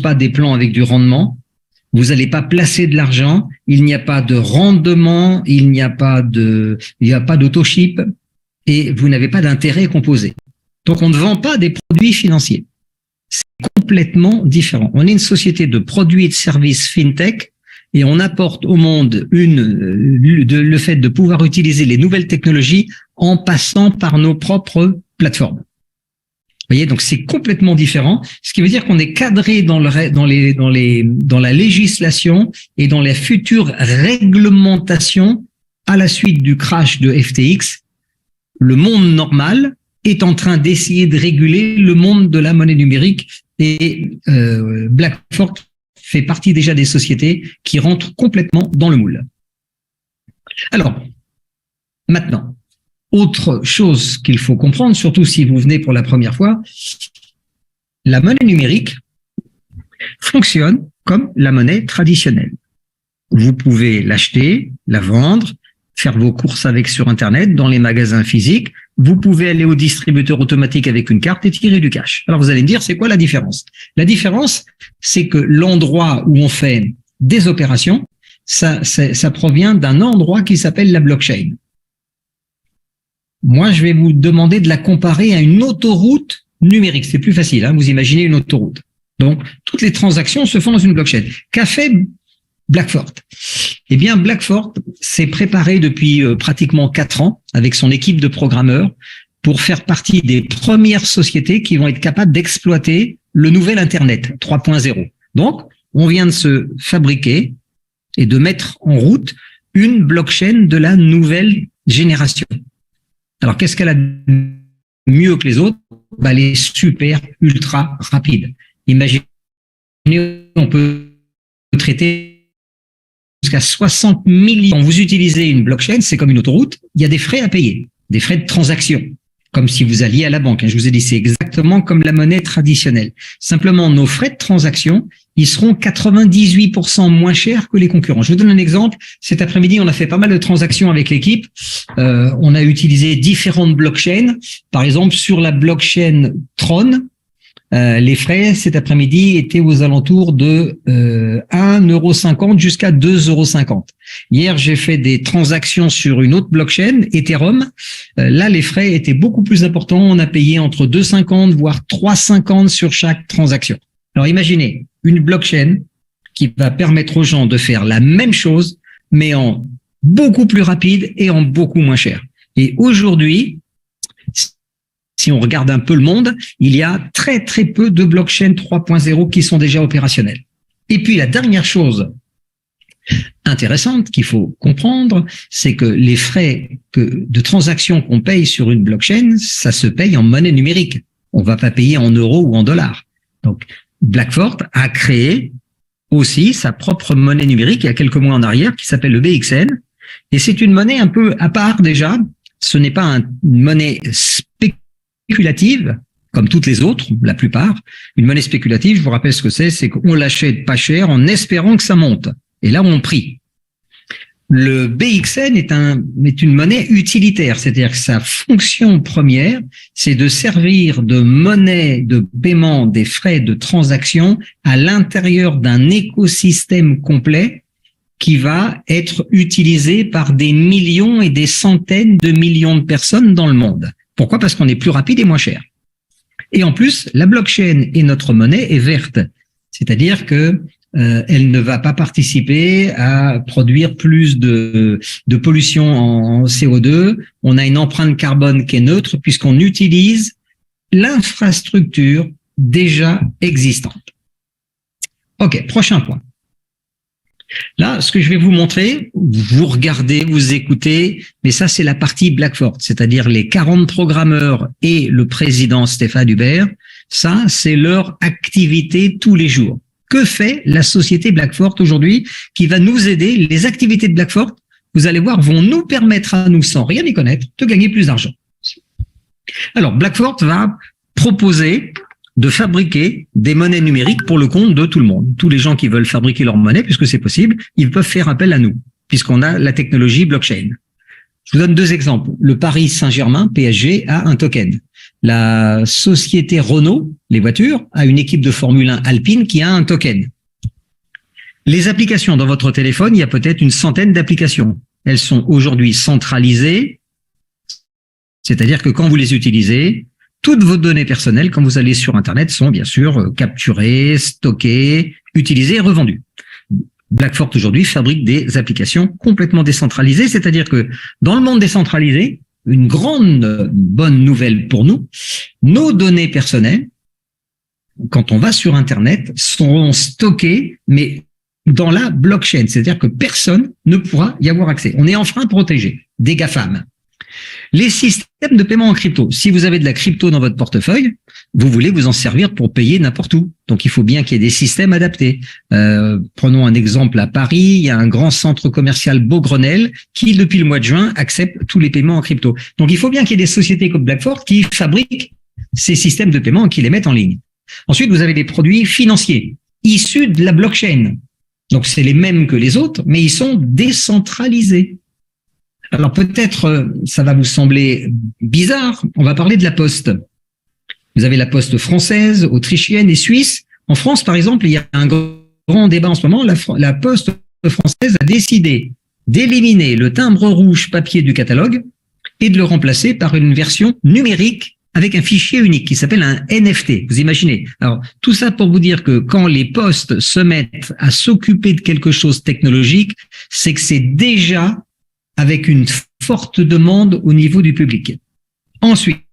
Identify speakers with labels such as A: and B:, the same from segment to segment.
A: pas des plans avec du rendement. Vous n'allez pas placer de l'argent. Il n'y a pas de rendement. Il n'y a pas d'auto-ship et vous n'avez pas d'intérêt composé. Donc, on ne vend pas des produits financiers. C'est complètement différent. On est une société de produits et de services fintech et on apporte au monde le fait de pouvoir utiliser les nouvelles technologies en passant par nos propres plateformes. Vous voyez, donc c'est complètement différent, ce qui veut dire qu'on est cadré dans la législation et dans les futures réglementations à la suite du crash de FTX. Le monde normal est en train d'essayer de réguler le monde de la monnaie numérique et BlackFort fait partie déjà des sociétés qui rentrent complètement dans le moule. Alors, maintenant, autre chose qu'il faut comprendre, surtout si vous venez pour la première fois, la monnaie numérique fonctionne comme la monnaie traditionnelle. Vous pouvez l'acheter, la vendre, faire vos courses avec sur Internet, dans les magasins physiques. Vous pouvez aller au distributeur automatique avec une carte et tirer du cash. Alors vous allez me dire, c'est quoi la différence? La différence, c'est que l'endroit où on fait des opérations, ça provient d'un endroit qui s'appelle la blockchain. Moi, je vais vous demander de la comparer à une autoroute numérique. C'est plus facile, hein, vous imaginez une autoroute. Donc, toutes les transactions se font dans une blockchain. Qu'a fait BlackFort? Eh bien, BlackFort s'est préparé depuis pratiquement 4 ans avec son équipe de programmeurs pour faire partie des premières sociétés qui vont être capables d'exploiter le nouvel Internet 3.0. Donc, on vient de se fabriquer et de mettre en route une blockchain de la nouvelle génération. Alors, qu'est-ce qu'elle a de mieux que les autres? Elle est super, ultra rapide. Imaginez, on peut traiter jusqu'à 60 millions. Quand vous utilisez une blockchain, c'est comme une autoroute, il y a des frais à payer, des frais de transaction, comme si vous alliez à la banque. Je vous ai dit, c'est exactement comme la monnaie traditionnelle. Simplement, nos frais de transaction, ils seront 98% moins chers que les concurrents. Je vous donne un exemple. Cet après-midi, on a fait pas mal de transactions avec l'équipe. On a utilisé différentes blockchains. Par exemple, sur la blockchain Tron, les frais cet après-midi étaient aux alentours de 1,50 € jusqu'à 2,50 €. Hier, j'ai fait des transactions sur une autre blockchain, Ethereum. Là, les frais étaient beaucoup plus importants. On a payé entre 2,50 voire 3,50 sur chaque transaction. Alors, imaginez une blockchain qui va permettre aux gens de faire la même chose, mais en beaucoup plus rapide et en beaucoup moins cher. Et aujourd'hui, si on regarde un peu le monde, il y a très très peu de blockchain 3.0 qui sont déjà opérationnelles. Et puis la dernière chose intéressante qu'il faut comprendre, c'est que les frais de transaction qu'on paye sur une blockchain, ça se paye en monnaie numérique. On va pas payer en euros ou en dollars. Donc BlackFort a créé aussi sa propre monnaie numérique il y a quelques mois en arrière qui s'appelle le BXN. Et c'est une monnaie un peu à part déjà. Ce n'est pas une monnaie spéculative, comme toutes les autres, la plupart. Une monnaie spéculative, je vous rappelle ce que c'est qu'on l'achète pas cher en espérant que ça monte. Et là, on prie. Le BXN est une monnaie utilitaire, c'est-à-dire que sa fonction première, c'est de servir de monnaie de paiement des frais de transaction à l'intérieur d'un écosystème complet qui va être utilisé par des millions et des centaines de millions de personnes dans le monde. Pourquoi? Parce qu'on est plus rapide et moins cher. Et en plus, la blockchain et notre monnaie est verte, c'est-à-dire que elle ne va pas participer à produire plus de pollution en CO2. On a une empreinte carbone qui est neutre puisqu'on utilise l'infrastructure déjà existante. Ok, prochain point. Là, ce que je vais vous montrer, vous regardez, vous écoutez, mais ça, c'est la partie BlackFort, c'est-à-dire les 40 programmeurs et le président Stéphane Hubert. Ça, c'est leur activité tous les jours. Que fait la société BlackFort aujourd'hui qui va nous aider? Les activités de BlackFort, vous allez voir, vont nous permettre à nous, sans rien y connaître, de gagner plus d'argent. Alors, BlackFort va proposer de fabriquer des monnaies numériques pour le compte de tout le monde. Tous les gens qui veulent fabriquer leur monnaie, puisque c'est possible, ils peuvent faire appel à nous, puisqu'on a la technologie blockchain. Je vous donne 2 exemples. Le Paris Saint-Germain, PSG, a un token. La société Renault, les voitures, a une équipe de Formule 1 Alpine qui a un token. Les applications dans votre téléphone, il y a peut-être une centaine d'applications. Elles sont aujourd'hui centralisées, c'est-à-dire que quand vous les utilisez, toutes vos données personnelles, quand vous allez sur Internet, sont bien sûr capturées, stockées, utilisées et revendues. Blackfort aujourd'hui fabrique des applications complètement décentralisées, c'est-à-dire que dans le monde décentralisé, une grande bonne nouvelle pour nous, nos données personnelles, quand on va sur Internet, seront stockées, mais dans la blockchain, c'est-à-dire que personne ne pourra y avoir accès. On est enfin protégé des GAFAM. Les systèmes de paiement en crypto. Si vous avez de la crypto dans votre portefeuille, vous voulez vous en servir pour payer n'importe où. Donc, il faut bien qu'il y ait des systèmes adaptés. Prenons un exemple à Paris. Il y a un grand centre commercial Beaugrenelle qui, depuis le mois de juin, accepte tous les paiements en crypto. Donc, il faut bien qu'il y ait des sociétés comme Blackfort qui fabriquent ces systèmes de paiement et qui les mettent en ligne. Ensuite, vous avez des produits financiers issus de la blockchain. Donc, c'est les mêmes que les autres, mais ils sont décentralisés. Alors peut-être, ça va vous sembler bizarre, on va parler de la Poste. Vous avez la Poste française, autrichienne et suisse. En France, par exemple, il y a un grand débat en ce moment. La Poste française a décidé d'éliminer le timbre rouge papier du catalogue et de le remplacer par une version numérique avec un fichier unique qui s'appelle un NFT. Vous imaginez? Alors, tout ça pour vous dire que quand les postes se mettent à s'occuper de quelque chose de technologique, c'est que c'est déjà avec une forte demande au niveau du public. Ensuite,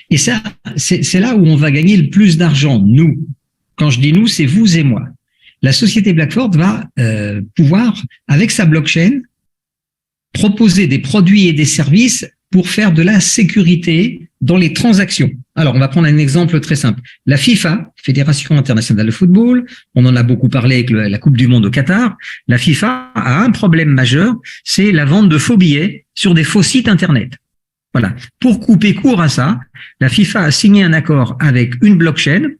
A: et ça, c'est là où on va gagner le plus d'argent, nous. Quand je dis nous, c'est vous et moi. La société Blackfort va pouvoir, avec sa blockchain, proposer des produits et des services pour faire de la sécurité dans les transactions. Alors, on va prendre un exemple très simple. La FIFA, Fédération internationale de football, on en a beaucoup parlé avec la Coupe du Monde au Qatar, la FIFA a un problème majeur, c'est la vente de faux billets sur des faux sites Internet. Voilà. Pour couper court à ça, la FIFA a signé un accord avec une blockchain.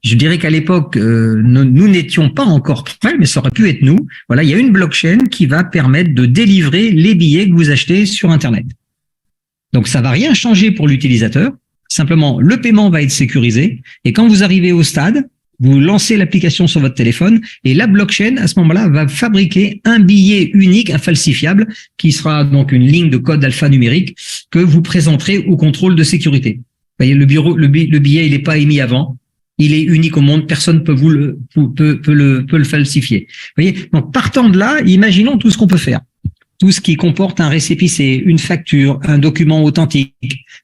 A: Je dirais qu'à l'époque, nous n'étions pas encore prêts, mais ça aurait pu être nous. Voilà, il y a une blockchain qui va permettre de délivrer les billets que vous achetez sur Internet. Donc, ça va rien changer pour l'utilisateur. Simplement, le paiement va être sécurisé. Et quand vous arrivez au stade, vous lancez l'application sur votre téléphone et la blockchain, à ce moment-là, va fabriquer un billet unique, infalsifiable, qui sera donc une ligne de code alphanumérique que vous présenterez au contrôle de sécurité. Vous voyez, le billet, il n'est pas émis avant. Il est unique au monde. Personne peut peut le falsifier. Vous voyez? Donc, partant de là, imaginons tout ce qu'on peut faire. Tout ce qui comporte un récépissé, une facture, un document authentique,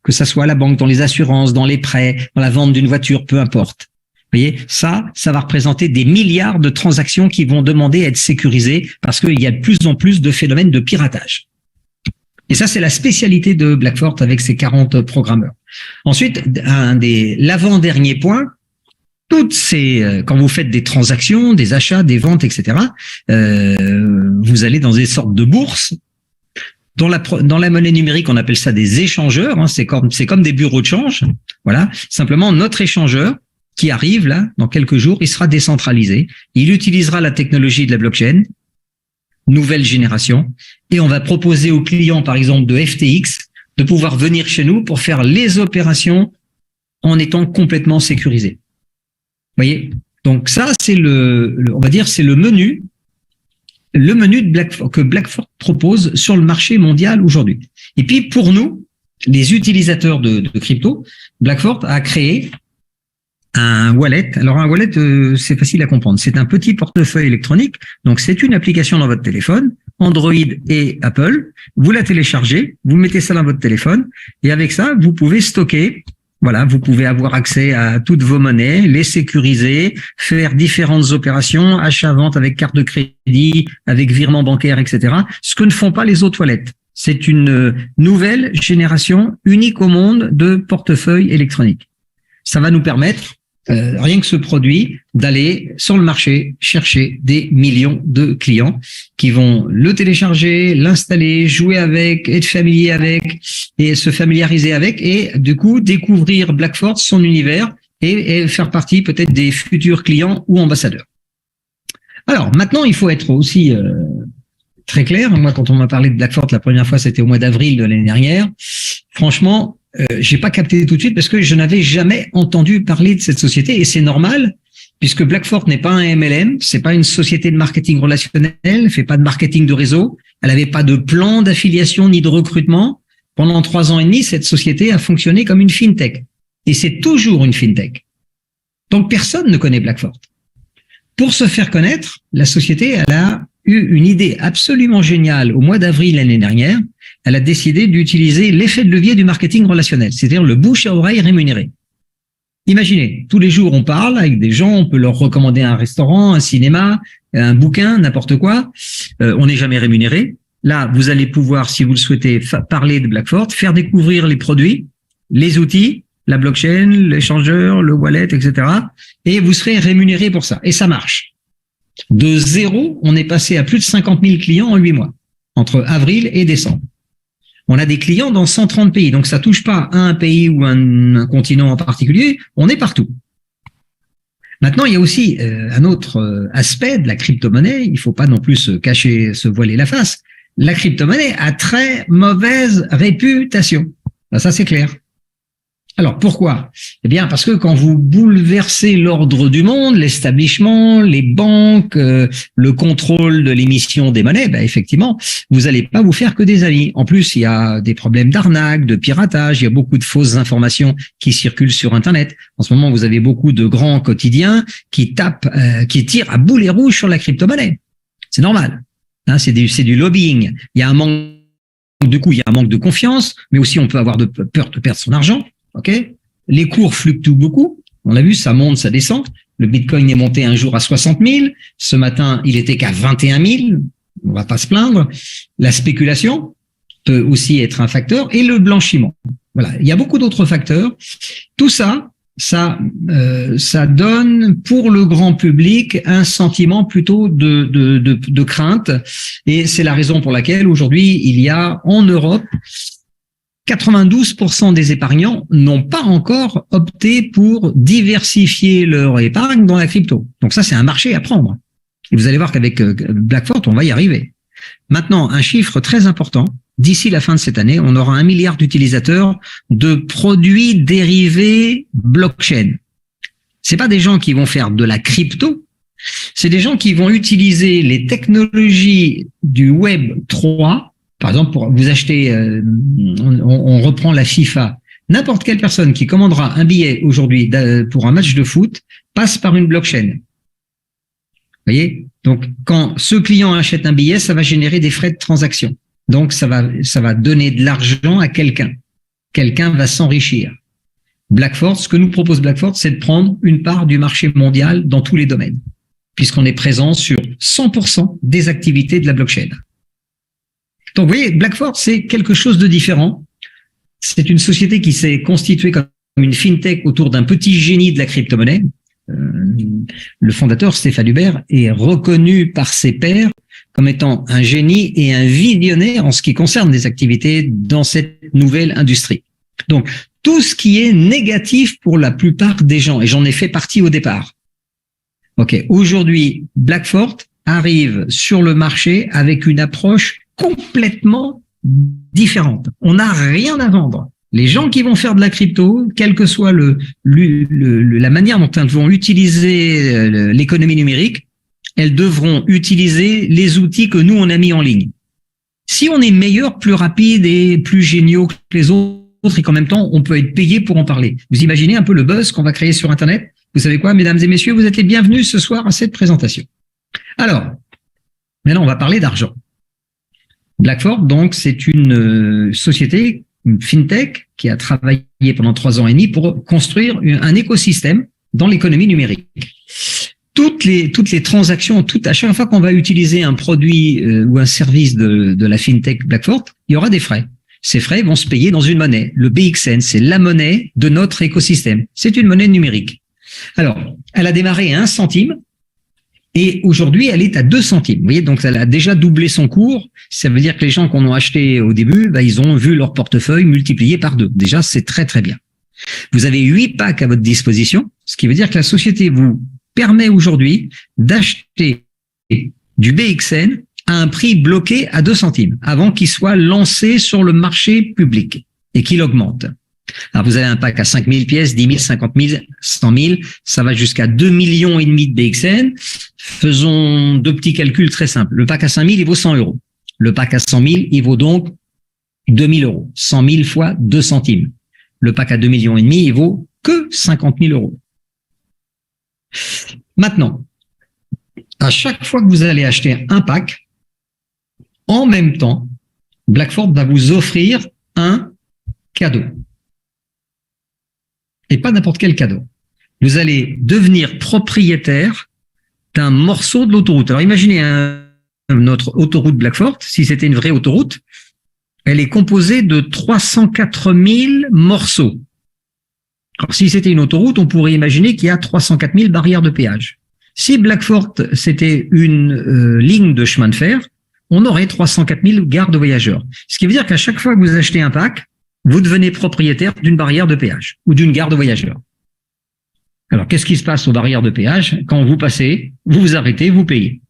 A: que ça soit à la banque, dans les assurances, dans les prêts, dans la vente d'une voiture, peu importe. Vous voyez, ça va représenter des milliards de transactions qui vont demander à être sécurisées parce qu'il y a de plus en plus de phénomènes de piratage. Et ça, c'est la spécialité de Blackfort avec ses 40 programmeurs. Ensuite, l'avant-dernier point, quand vous faites des transactions, des achats, des ventes, etc., vous allez dans des sortes de bourses. Dans la monnaie numérique, on appelle ça des échangeurs. Hein, c'est comme des bureaux de change. Voilà. Simplement, notre échangeur qui arrive là dans quelques jours, il sera décentralisé. Il utilisera la technologie de la blockchain, nouvelle génération, et on va proposer aux clients, par exemple de FTX, de pouvoir venir chez nous pour faire les opérations en étant complètement sécurisés. Vous voyez, donc ça c'est on va dire c'est le menu que Blackfort propose sur le marché mondial aujourd'hui. Et puis pour nous, les utilisateurs de crypto, Blackfort a créé un wallet. Alors un wallet, c'est facile à comprendre. C'est un petit portefeuille électronique. Donc c'est une application dans votre téléphone, Android et Apple. Vous la téléchargez, vous mettez ça dans votre téléphone et avec ça, vous pouvez stocker. Voilà, vous pouvez avoir accès à toutes vos monnaies, les sécuriser, faire différentes opérations, achat-vente avec carte de crédit, avec virement bancaire, etc. Ce que ne font pas les autres wallets. C'est une nouvelle génération unique au monde de portefeuille électronique. Ça va nous permettre, rien que ce produit, d'aller sur le marché chercher des millions de clients qui vont le télécharger, l'installer, jouer avec, être familier avec et se familiariser avec et du coup découvrir Blackfort, son univers et faire partie peut-être des futurs clients ou ambassadeurs. Alors maintenant, il faut être aussi très clair. Moi, quand on m'a parlé de Blackfort la première fois, c'était au mois d'avril de l'année dernière. Franchement, j'ai pas capté tout de suite parce que je n'avais jamais entendu parler de cette société et c'est normal puisque Blackford n'est pas un MLM, c'est pas une société de marketing relationnel, elle fait pas de marketing de réseau, elle n'avait pas de plan d'affiliation ni de recrutement. Pendant 3 ans et demi, cette société a fonctionné comme une fintech et c'est toujours une fintech. Donc personne ne connaît Blackford. Pour se faire connaître, la société, elle a eu une idée absolument géniale au mois d'avril l'année dernière. Elle a décidé d'utiliser l'effet de levier du marketing relationnel, c'est-à-dire le bouche à oreille rémunéré. Imaginez, tous les jours on parle avec des gens, on peut leur recommander un restaurant, un cinéma, un bouquin, n'importe quoi. On n'est jamais rémunéré. Là, vous allez pouvoir, si vous le souhaitez, parler de Blackford, faire découvrir les produits, les outils, la blockchain, l'échangeur, le wallet, etc. Et vous serez rémunéré pour ça. Et ça marche. De 0, on est passé à plus de 50 000 clients en 8 mois, entre avril et décembre. On a des clients dans 130 pays, donc ça touche pas à un pays ou un continent en particulier, on est partout. Maintenant, il y a aussi un autre aspect de la crypto-monnaie, il faut pas non plus se voiler la face. La crypto-monnaie a très mauvaise réputation. Ça, c'est clair. Alors, pourquoi? Eh bien, parce que quand vous bouleversez l'ordre du monde, l'establishment, les banques, le contrôle de l'émission des monnaies, ben, effectivement, vous n'allez pas vous faire que des amis. En plus, il y a des problèmes d'arnaque, de piratage, il y a beaucoup de fausses informations qui circulent sur Internet. En ce moment, vous avez beaucoup de grands quotidiens qui tirent à boulet rouge sur la crypto-monnaie. C'est normal. Hein, c'est du lobbying. Il y a un manque de confiance, mais aussi on peut avoir peur de perdre son argent. Ok, les cours fluctuent beaucoup. On l'a vu, ça monte, ça descend. Le Bitcoin est monté un jour à 60 000. Ce matin, il était qu'à 21 000. On va pas se plaindre. La spéculation peut aussi être un facteur et le blanchiment. Voilà, il y a beaucoup d'autres facteurs. Tout ça donne pour le grand public un sentiment plutôt de crainte. Et c'est la raison pour laquelle aujourd'hui, il y a en Europe 92% des épargnants n'ont pas encore opté pour diversifier leur épargne dans la crypto. Donc ça, c'est un marché à prendre. Et vous allez voir qu'avec Blackford, on va y arriver. Maintenant, un chiffre très important. D'ici la fin de cette année, on aura 1 milliard d'utilisateurs de produits dérivés blockchain. C'est pas des gens qui vont faire de la crypto. C'est des gens qui vont utiliser les technologies du Web 3. Par exemple, pour vous acheter, on reprend la FIFA. N'importe quelle personne qui commandera un billet aujourd'hui pour un match de foot passe par une blockchain. Vous voyez? Donc, quand ce client achète un billet, ça va générer des frais de transaction. Donc, ça va donner de l'argent à quelqu'un. Quelqu'un va s'enrichir. Blackford, ce que nous propose Blackford, c'est de prendre une part du marché mondial dans tous les domaines, puisqu'on est présent sur 100% des activités de la blockchain. Donc, vous voyez, Blackford, c'est quelque chose de différent. C'est une société qui s'est constituée comme une fintech autour d'un petit génie de la crypto-monnaie. Le fondateur, Stéphane Hubert, est reconnu par ses pairs comme étant un génie et un visionnaire en ce qui concerne les activités dans cette nouvelle industrie. Donc, tout ce qui est négatif pour la plupart des gens, et j'en ai fait partie au départ. Ok, aujourd'hui, Blackford arrive sur le marché avec une approche complètement différente. On n'a rien à vendre. Les gens qui vont faire de la crypto, quelle que soit la manière dont elles vont utiliser l'économie numérique, elles devront utiliser les outils que nous, on a mis en ligne. Si on est meilleur, plus rapide et plus géniaux que les autres et qu'en même temps, on peut être payé pour en parler. Vous imaginez un peu le buzz qu'on va créer sur Internet? Vous savez quoi, mesdames et messieurs, vous êtes les bienvenus ce soir à cette présentation. Alors, maintenant, on va parler d'argent. Blackford, donc, c'est une société, une fintech, qui a travaillé pendant 3 ans et demi pour construire un écosystème dans l'économie numérique. Toutes les transactions, à chaque fois qu'on va utiliser un produit ou un service de la fintech Blackford, il y aura des frais. Ces frais vont se payer dans une monnaie. Le BXN, c'est la monnaie de notre écosystème. C'est une monnaie numérique. Alors, elle a démarré à 1 centime. Et aujourd'hui, elle est à 2 centimes. Vous voyez, donc elle a déjà doublé son cours. Ça veut dire que les gens qu'on a acheté au début, ils ont vu leur portefeuille multiplié par 2. Déjà, c'est très, très bien. Vous avez 8 packs à votre disposition, ce qui veut dire que la société vous permet aujourd'hui d'acheter du BXN à un prix bloqué à 2 centimes avant qu'il soit lancé sur le marché public et qu'il augmente. Alors, vous avez un pack à 5000 pièces, 10 000, 50 000, 100 000, ça va jusqu'à 2,5 millions de BXN. Faisons deux petits calculs très simples. Le pack à 5 000, il vaut 100 euros. Le pack à 100 000, il vaut donc 2 000 euros. 100 000 fois 2 centimes. Le pack à 2,5 millions, il vaut que 50 000 euros. Maintenant, à chaque fois que vous allez acheter un pack, en même temps, Blackford va vous offrir un cadeau. Et pas n'importe quel cadeau. Vous allez devenir propriétaire d'un morceau de l'autoroute. Alors imaginez notre autoroute Blackford, si c'était une vraie autoroute, elle est composée de 304 000 morceaux. Alors si c'était une autoroute, on pourrait imaginer qu'il y a 304 000 barrières de péage. Si Blackford, c'était une ligne de chemin de fer, on aurait 304 000 gares de voyageurs. Ce qui veut dire qu'à chaque fois que vous achetez un pack, vous devenez propriétaire d'une barrière de péage ou d'une gare de voyageurs. Alors, qu'est-ce qui se passe aux barrières de péage? Quand vous passez, vous vous arrêtez, vous payez.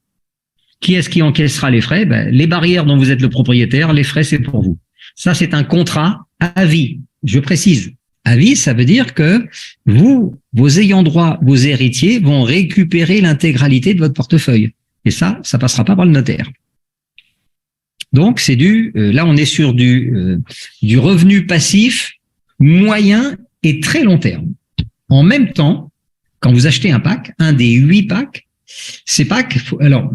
A: Qui est-ce qui encaissera les frais? Les barrières dont vous êtes le propriétaire, les frais, c'est pour vous. Ça, c'est un contrat à vie. Je précise. À vie, ça veut dire que vous, vos ayants droit, vos héritiers vont récupérer l'intégralité de votre portefeuille. Et ça passera pas par le notaire. Donc, c'est là, on est sur du revenu passif moyen et très long terme. En même temps, quand vous achetez un pack, un des 8 packs, ces packs, alors,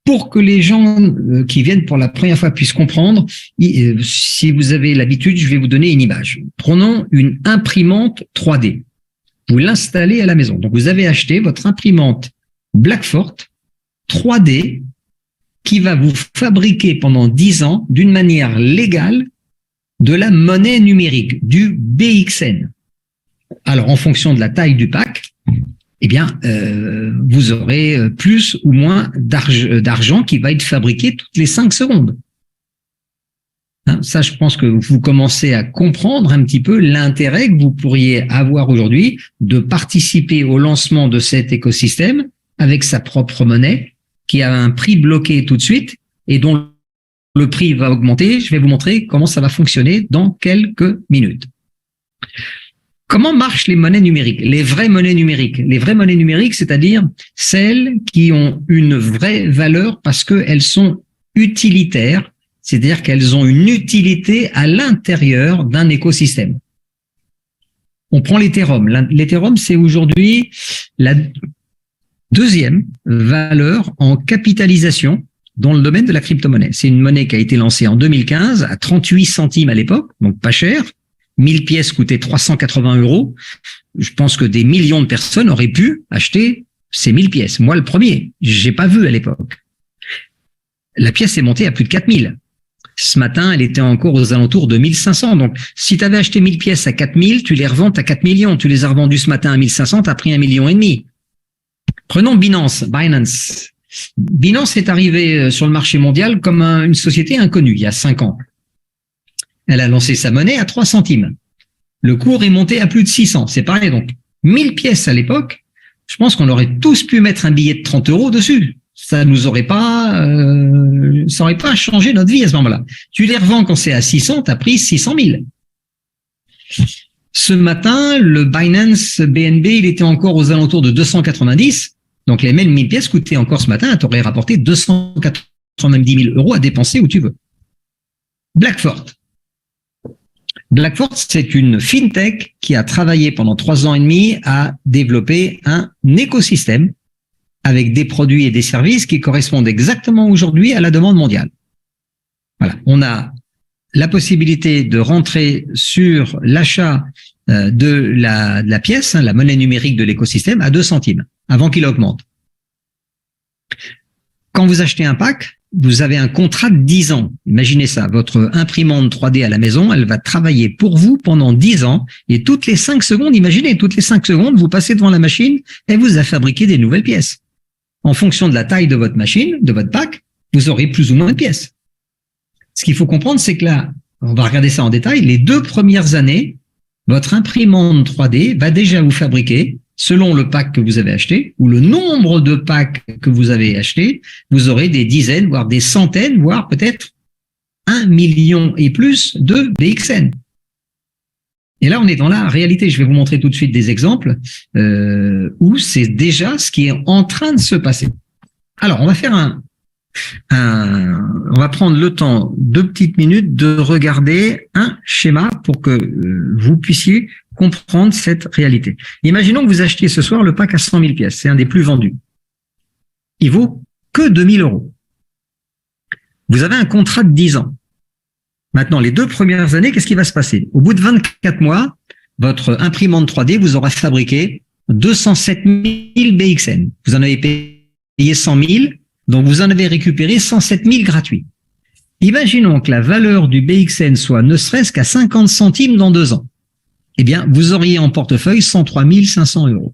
A: pour que les gens qui viennent pour la première fois puissent comprendre, si vous avez l'habitude, je vais vous donner une image. Prenons une imprimante 3D. Vous l'installez à la maison. Donc, vous avez acheté votre imprimante Blackford 3D qui va vous fabriquer pendant 10 ans, d'une manière légale, de la monnaie numérique, du BXN. Alors, en fonction de la taille du pack, eh bien, vous aurez plus ou moins d'argent qui va être fabriqué toutes les 5 secondes. Hein, ça, je pense que vous commencez à comprendre un petit peu l'intérêt que vous pourriez avoir aujourd'hui de participer au lancement de cet écosystème avec sa propre monnaie, qui a un prix bloqué tout de suite et dont le prix va augmenter. Je vais vous montrer comment ça va fonctionner dans quelques minutes. Comment marchent les monnaies numériques? Les vraies monnaies numériques. Les vraies monnaies numériques, c'est-à-dire celles qui ont une vraie valeur parce qu'elles sont utilitaires, c'est-à-dire qu'elles ont une utilité à l'intérieur d'un écosystème. On prend l'Ethereum. L'Ethereum, c'est aujourd'hui la deuxième valeur en capitalisation dans le domaine de la crypto-monnaie. C'est une monnaie qui a été lancée en 2015 à 38 centimes à l'époque, donc pas cher. 1000 pièces coûtaient 380 euros. Je pense que des millions de personnes auraient pu acheter ces 1000 pièces. Moi, le premier, j'ai pas vu à l'époque. La pièce est montée à plus de 4000. Ce matin, elle était encore aux alentours de 1500. Donc, si tu avais acheté 1000 pièces à 4000, tu les revends à 4 millions. Tu les as revendues ce matin à 1500, tu as pris 1,5 million. Prenons Binance. Binance est arrivée sur le marché mondial comme une société inconnue il y a 5 ans. Elle a lancé sa monnaie à 3 centimes. Le cours est monté à plus de 600. C'est pareil, donc 1000 pièces à l'époque, je pense qu'on aurait tous pu mettre un billet de 30 euros dessus. Ça nous aurait pas, ça aurait pas changé notre vie à ce moment-là. Tu les revends quand c'est à 600, tu as pris 600 000. Ce matin, le Binance BNB, il était encore aux alentours de 290. Donc les mêmes 1000 pièces coûtaient encore ce matin, tu aurais rapporté 290 000 euros à dépenser où tu veux. Blackford, c'est une fintech qui a travaillé pendant 3 ans et demi à développer un écosystème avec des produits et des services qui correspondent exactement aujourd'hui à la demande mondiale. Voilà, on a la possibilité de rentrer sur l'achat de la pièce, la monnaie numérique de l'écosystème, à 2 centimes, avant qu'il augmente. Quand vous achetez un pack, vous avez un contrat de 10 ans. Imaginez ça, votre imprimante 3D à la maison, elle va travailler pour vous pendant 10 ans et toutes les 5 secondes, imaginez, toutes les 5 secondes, vous passez devant la machine et vous a fabriqué des nouvelles pièces. En fonction de la taille de votre machine, de votre pack, vous aurez plus ou moins de pièces. Ce qu'il faut comprendre, c'est que là, on va regarder ça en détail, les 2 premières années, votre imprimante 3D va déjà vous fabriquer, selon le pack que vous avez acheté, ou le nombre de packs que vous avez acheté, vous aurez des dizaines, voire des centaines, voire peut-être 1 million et plus de BXN. Et là, on est dans la réalité. Je vais vous montrer tout de suite des exemples où c'est déjà ce qui est en train de se passer. Alors, on va faire on va prendre le temps, 2 petites minutes, de regarder un schéma pour que vous puissiez comprendre cette réalité. Imaginons que vous achetiez ce soir le pack à 100 000 pièces. C'est un des plus vendus. Il vaut que 2 000 euros. Vous avez un contrat de 10 ans. Maintenant, les 2 premières années, qu'est-ce qui va se passer? Au bout de 24 mois, votre imprimante 3D vous aura fabriqué 207 000 BXN. Vous en avez payé 100 000, donc vous en avez récupéré 107 000 gratuits. Imaginons que la valeur du BXN soit ne serait-ce qu'à 50 centimes dans 2 ans. Eh bien, vous auriez en portefeuille 103 500 euros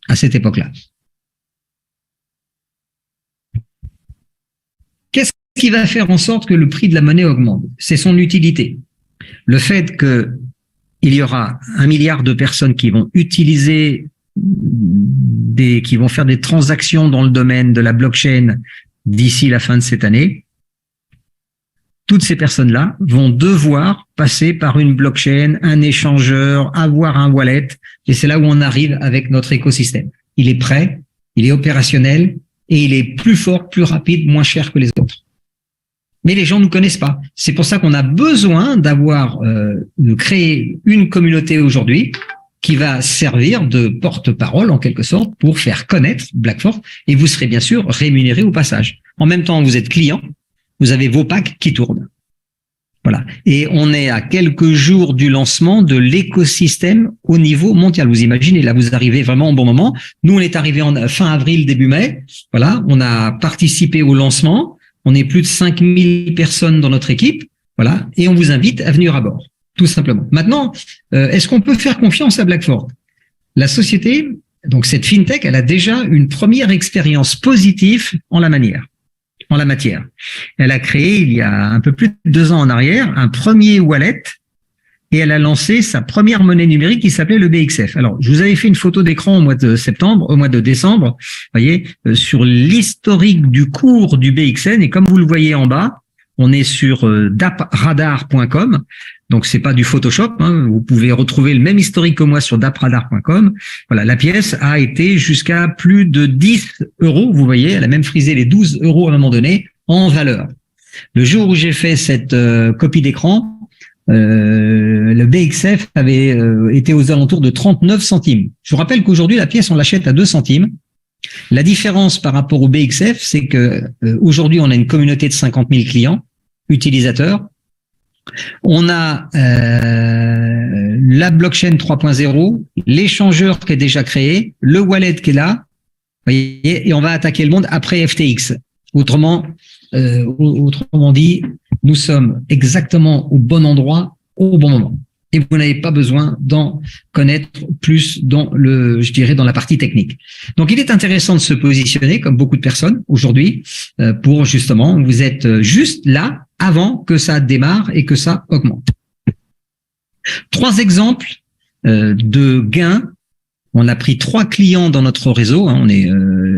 A: à cette époque-là. Qu'est-ce qui va faire en sorte que le prix de la monnaie augmente? C'est son utilité. Le fait qu'il y aura 1 milliard de personnes qui vont utiliser qui vont faire des transactions dans le domaine de la blockchain d'ici la fin de cette année. Toutes ces personnes-là vont devoir passer par une blockchain, un échangeur, avoir un wallet, et c'est là où on arrive avec notre écosystème. Il est prêt, il est opérationnel, et il est plus fort, plus rapide, moins cher que les autres. Mais les gens ne nous connaissent pas. C'est pour ça qu'on a besoin de créer une communauté aujourd'hui qui va servir de porte-parole, en quelque sorte, pour faire connaître Blackfort, et vous serez bien sûr rémunéré au passage. En même temps, vous êtes client, vous avez vos packs qui tournent. Voilà. Et on est à quelques jours du lancement de l'écosystème au niveau mondial. Vous imaginez, là, vous arrivez vraiment au bon moment. Nous, on est arrivé en fin avril, début mai. Voilà. On a participé au lancement. On est plus de 5000 personnes dans notre équipe. Voilà. Et on vous invite à venir à bord. Tout simplement. Maintenant, est-ce qu'on peut faire confiance à Blackfort? La société, donc cette fintech, elle a déjà une première expérience positive en la matière. Elle a créé, il y a un peu plus de 2 ans en arrière, un premier wallet et elle a lancé sa première monnaie numérique qui s'appelait le BXF. Alors, je vous avais fait une photo d'écran au mois de décembre, voyez, sur l'historique du cours du BXN, et comme vous le voyez en bas, on est sur dapradar.com. Donc, c'est pas du Photoshop, hein. Vous pouvez retrouver le même historique que moi sur dapradar.com. Voilà, la pièce a été jusqu'à plus de 10 euros. Vous voyez, elle a même frisé les 12 euros à un moment donné en valeur. Le jour où j'ai fait cette copie d'écran, le BXF avait été aux alentours de 39 centimes. Je vous rappelle qu'aujourd'hui, la pièce, on l'achète à 2 centimes. La différence par rapport au BXF, c'est que aujourd'hui, on a une communauté de 50 000 clients, utilisateurs. On a la blockchain 3.0, l'échangeur qui est déjà créé, le wallet qui est là, voyez, et on va attaquer le monde après FTX. Autrement dit, nous sommes exactement au bon endroit, au bon moment. Et vous n'avez pas besoin d'en connaître plus dans la partie technique. Donc, il est intéressant de se positionner, comme beaucoup de personnes aujourd'hui, pour justement, vous êtes juste là avant que ça démarre et que ça augmente. 3 exemples de gains. On a pris 3 clients dans notre réseau. On est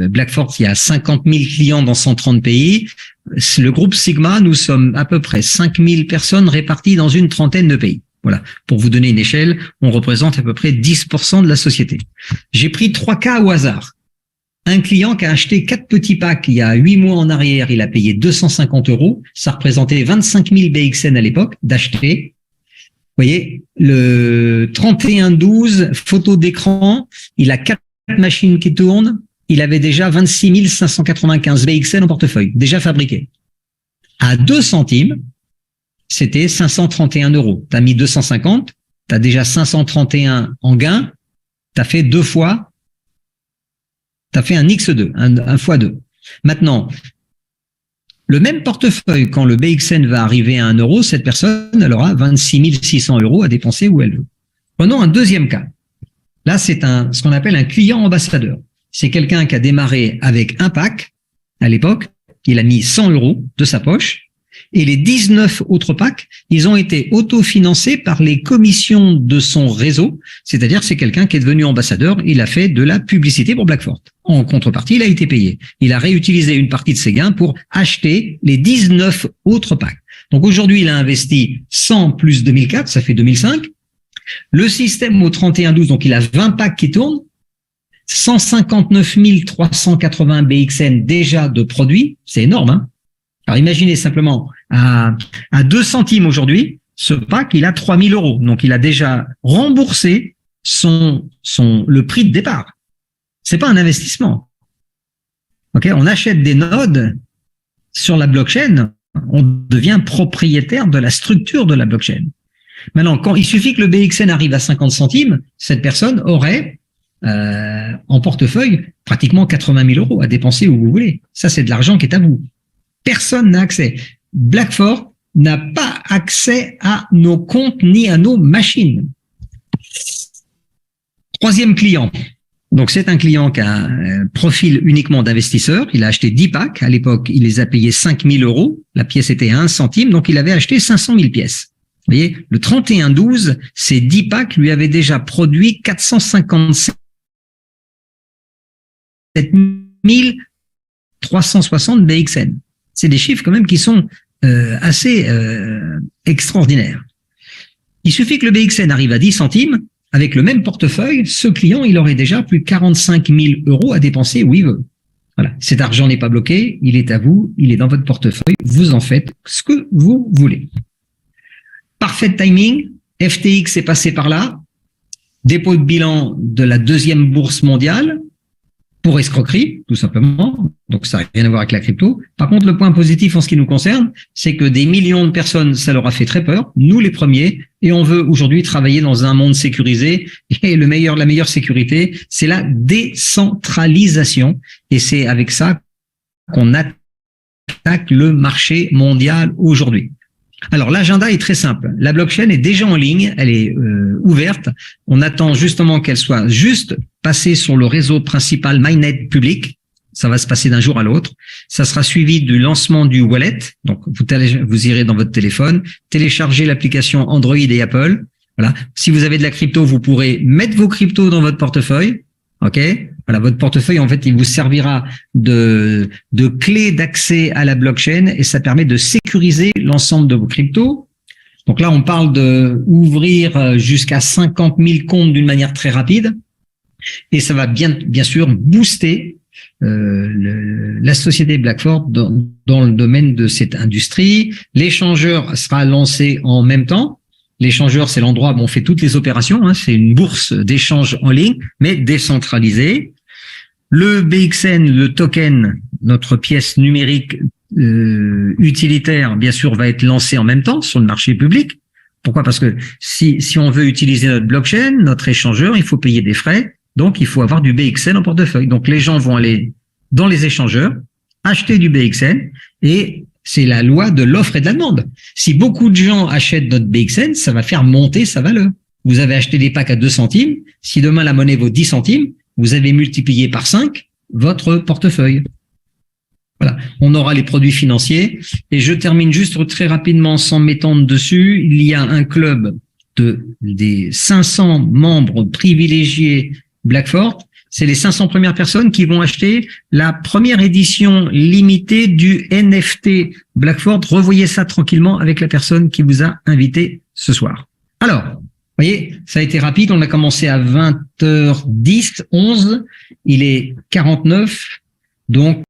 A: Blackfort, il y a 50 000 clients dans 130 pays. Le groupe Sigma, nous sommes à peu près 5 000 personnes réparties dans une trentaine de pays. Voilà. Pour vous donner une échelle, on représente à peu près 10% de la société. J'ai pris 3 cas au hasard. Un client qui a acheté 4 petits packs il y a 8 mois en arrière, il a payé 250 euros. Ça représentait 25 000 BXN à l'époque d'acheter. Vous voyez, le 31-12, photo d'écran, il a 4 machines qui tournent. Il avait déjà 26 595 BXN en portefeuille, déjà fabriqués. À 2 centimes, c'était 531 euros. Tu as mis 250, tu as déjà 531 en gain, tu as fait 2 fois, tu as fait un X2, un fois 2. Maintenant, le même portefeuille, quand le BXN va arriver à 1 euro, cette personne, elle aura 26 600 euros à dépenser où elle veut. Prenons un deuxième cas. Là, c'est ce qu'on appelle un client ambassadeur. C'est quelqu'un qui a démarré avec un pack à l'époque, il a mis 100 euros de sa poche, et les 19 autres packs, ils ont été autofinancés par les commissions de son réseau, c'est-à-dire c'est quelqu'un qui est devenu ambassadeur, il a fait de la publicité pour Blackfort. En contrepartie, il a été payé. Il a réutilisé une partie de ses gains pour acheter les 19 autres packs. Donc aujourd'hui, il a investi 100 plus 2004, ça fait 2005. Le système au 31-12, donc il a 20 packs qui tournent, 159 380 BXN déjà de produits, c'est énorme, hein. Alors imaginez simplement, à 2 centimes aujourd'hui, ce pack, il a 3 000 euros. Donc il a déjà remboursé le prix de départ. C'est pas un investissement. Ok, on achète des nodes sur la blockchain, on devient propriétaire de la structure de la blockchain. Maintenant, quand il suffit que le BXN arrive à 50 centimes, cette personne aurait en portefeuille pratiquement 80 000 euros à dépenser où vous voulez. Ça, c'est de l'argent qui est à vous. Personne n'a accès. Blackfort n'a pas accès à nos comptes ni à nos machines. Troisième client. Donc, c'est un client qui a un profil uniquement d'investisseur. Il a acheté 10 packs. À l'époque, il les a payés 5 000 euros. La pièce était à 1 centime. Donc, il avait acheté 500 000 pièces. Vous voyez, le 31-12, ces 10 packs lui avaient déjà produit 457 360 BXN. C'est des chiffres quand même qui sont assez extraordinaires. Il suffit que le BXN arrive à 10 centimes, avec le même portefeuille, ce client, il aurait déjà plus de 45 000 euros à dépenser où il veut. Voilà. Cet argent n'est pas bloqué, il est à vous, il est dans votre portefeuille, vous en faites ce que vous voulez. Parfait timing, FTX est passé par là, dépôt de bilan de la deuxième bourse mondiale, pour escroquerie, tout simplement. Donc, ça n'a rien à voir avec la crypto. Par contre, le point positif en ce qui nous concerne, c'est que des millions de personnes, ça leur a fait très peur, nous les premiers, et on veut aujourd'hui travailler dans un monde sécurisé. Et la meilleure sécurité, c'est la décentralisation. Et c'est avec ça qu'on attaque le marché mondial aujourd'hui. Alors, l'agenda est très simple. La blockchain est déjà en ligne, elle est ouverte. On attend justement qu'elle soit juste passée sur le réseau principal Mainnet public. Ça va se passer d'un jour à l'autre. Ça sera suivi du lancement du wallet. Donc, vous irez dans votre téléphone, télécharger l'application Android et Apple. Voilà. Si vous avez de la crypto, vous pourrez mettre vos cryptos dans votre portefeuille. OK? Voilà, votre portefeuille, en fait, il vous servira de clé d'accès à la blockchain et ça permet de sécuriser l'ensemble de vos cryptos. Donc là, on parle de ouvrir jusqu'à 50 000 comptes d'une manière très rapide et ça va bien sûr booster la société Blackfort dans le domaine de cette industrie. L'échangeur sera lancé en même temps. L'échangeur, c'est l'endroit où on fait toutes les opérations. Hein, c'est une bourse d'échange en ligne, mais décentralisée. Le BXN, le token, notre pièce numérique utilitaire, bien sûr, va être lancé en même temps sur le marché public. Pourquoi? Parce que si on veut utiliser notre blockchain, notre échangeur, il faut payer des frais. Donc, il faut avoir du BXN en portefeuille. Donc, les gens vont aller dans les échangeurs, acheter du BXN et c'est la loi de l'offre et de la demande. Si beaucoup de gens achètent notre BXN, ça va faire monter sa valeur. Vous avez acheté des packs à 2 centimes. Si demain la monnaie vaut 10 centimes, vous avez multiplié par 5 votre portefeuille. Voilà. On aura les produits financiers. Et je termine juste très rapidement sans m'étendre dessus. Il y a un club des 500 membres privilégiés Blackfort. C'est les 500 premières personnes qui vont acheter la première édition limitée du NFT Blackfort. Revoyez ça tranquillement avec la personne qui vous a invité ce soir. Alors, vous voyez, ça a été rapide. On a commencé à 20h10, 11. Il est 49. Donc,